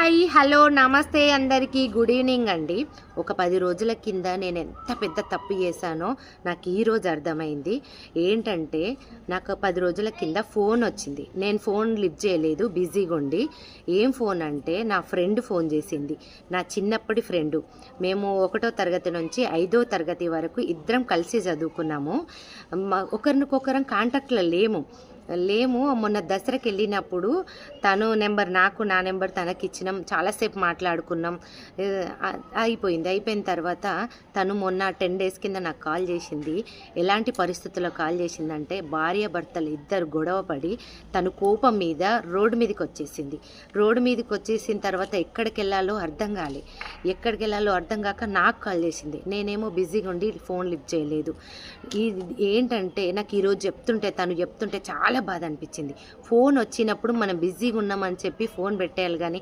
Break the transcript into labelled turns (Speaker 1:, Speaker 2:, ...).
Speaker 1: Hi hello నమస్తే అందరికీ good evening అండి. ఒక 10 రోజుల కింద నేను ఎంత పెద్ద తప్పు చేశానో నాకు ఈరోజు అర్థమైంది. ఏంటంటే నాకు 10 రోజుల కింద ఫోన్ వచ్చింది. నేను ఫోన్ లిఫ్ట్ చేయలేదు, బిజీగా ఉండి. ఏం ఫోన్ అంటే నా ఫ్రెండ్ ఫోన్ చేసింది. నా చిన్నప్పటి ఫ్రెండు. మేము 1వ తరగతి నుంచి 5వ తరగతి వరకు ఇద్దరం కలిసి చదువుకున్నాము. ఒకరికొకరం కాంటాక్ట్లో లేము. మొన్న దసరాకి వెళ్ళినప్పుడు తను నెంబర్ నాకు, నా నెంబర్ తనకి ఇచ్చినాం. చాలాసేపు మాట్లాడుకున్నాం. అయిపోయిన తర్వాత తను మొన్న 10 డేస్ కింద నాకు కాల్ చేసింది. ఎలాంటి పరిస్థితుల్లో కాల్ చేసిందంటే, భార్యాభర్తలు ఇద్దరు గొడవ పడి తను కోపం మీద రోడ్డు మీదకి వచ్చేసిన తర్వాత ఎక్కడికి వెళ్ళాలో అర్థం కాక నాకు కాల్ చేసింది. నేనేమో బిజీగా ఉండి ఫోన్ లిఫ్ట్ చేయలేదు. ఏంటంటే నాకు ఈరోజు తను చెప్తుంటే చాలా బాధ అనిపించింది. ఫోన్ వచ్చినప్పుడు మనం బిజీగా ఉన్నామని చెప్పి ఫోన్ పెట్టేయాలి, కానీ